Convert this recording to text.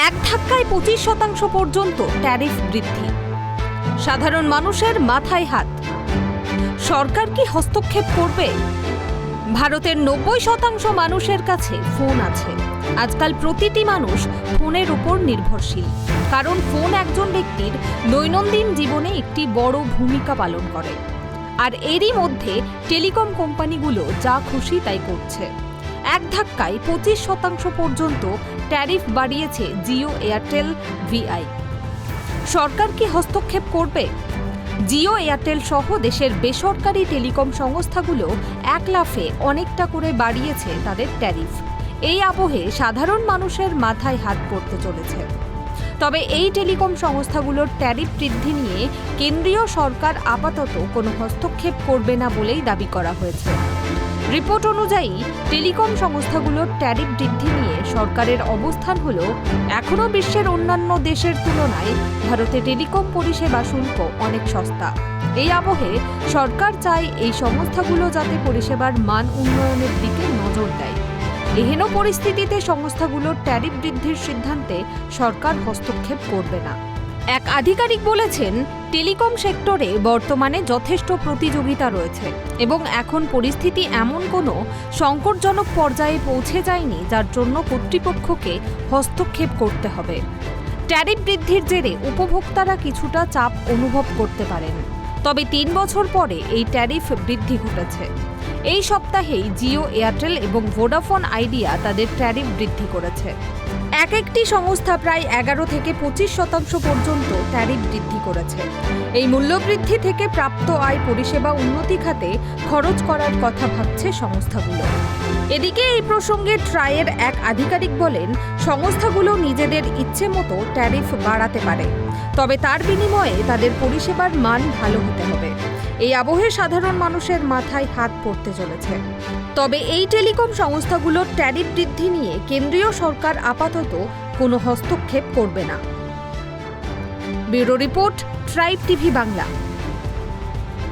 এক ধাক্কায় 25% পর্যন্ত ট্যারিফ বৃদ্ধি। সাধারণ মানুষের মাথায় হাত। সরকার কি হস্তক্ষেপ করবে? ভারতের 90% মানুষের কাছে ফোন আছে। আজকাল প্রতিটি মানুষ ফোনের উপর নির্ভরশীল, কারণ ফোন একজন ব্যক্তির দৈনন্দিন জীবনে একটি বড় ভূমিকা পালন করে। আর এরই মধ্যে টেলিকম কোম্পানিগুলো যা খুশি তাই করছে। এক ধাক্কায় 25% পর্যন্ত ট্যারিফ বাড়িয়েছে জিও, এয়ারটেল, ভিআই। সরকার কি হস্তক্ষেপ করবে? জিও, এয়ারটেল সহ দেশের বেসরকারি টেলিকম সংস্থাগুলো এক লাফে অনেকটা করে বাড়িয়েছে তাদের ট্যারিফ। এই আবহে সাধারণ মানুষের মাথায় হাত পড়তে চলেছে। তবে এই টেলিকম সংস্থাগুলোর ট্যারিফ বৃদ্ধি নিয়ে কেন্দ্রীয় সরকার আপাতত কোনো হস্তক্ষেপ করবে না বলেই দাবি করা হয়েছে। রিপোর্ট অনুযায়ী টেলিকম সংস্থাগুলোর ট্যারিফ বৃদ্ধি নিয়ে সরকারের অবস্থান হল, এখনও বিশ্বের অন্যান্য দেশের তুলনায় ভারতে টেলিকম পরিষেবা শুল্ক অনেক সস্তা। এই আবহে সরকার চায় এই সংস্থাগুলো যাতে পরিষেবার মান উন্নয়নের দিকে নজর দেয়। এহেন পরিস্থিতিতে সংস্থাগুলোর ট্যারিফ বৃদ্ধির সিদ্ধান্তে সরকার হস্তক্ষেপ করবে না। এক আধিকারিক বলেছেন, টেলিকম সেক্টরে বর্তমানে যথেষ্ট প্রতিযোগিতা রয়েছে এবং এখন পরিস্থিতি এমন কোনো সংকটজনক পর্যায়ে পৌঁছে যায়নি যার জন্য কর্তৃপক্ষকে হস্তক্ষেপ করতে হবে। ট্যারিফ বৃদ্ধির জেরে উপভোক্তারা কিছুটা চাপ অনুভব করতে পারেন, তবে 3 বছর পরে এই ট্যারিফ বৃদ্ধি ঘটেছে। এই সপ্তাহেই জিও, এয়ারটেল এবং ভোডাফোন আইডিয়া তাদের ট্যারিফ বৃদ্ধি করেছে। একটি সংস্থা প্রায় 11 থেকে 25% পর্যন্ত ট্যারিফ বৃদ্ধি করেছে। এই মূল্যবৃদ্ধি থেকে প্রাপ্ত আয় পরিষেবা উন্নতি খাতে খরচ করার কথা ভাবছে সংস্থাগুলো। এদিকে এই প্রসঙ্গে ট্রাইয়ের এক আধিকারিক বলেন, সংস্থাগুলো নিজেদের ইচ্ছে মতো ট্যারিফ বাড়াতে পারে, তবে তার বিনিময়ে তাদের পরিষেবার মান ভালো হতে হবে। এই আবহে সাধারণ মানুষের মাথায় হাত পড়তে চলেছে। তবে এই টেলিকম সংস্থাগুলোর ট্যারিফ বৃদ্ধি নিয়ে কেন্দ্রীয় সরকার আপাতত কোনো হস্তক্ষেপ করবে না। Bureau report, tribe TV Bangla.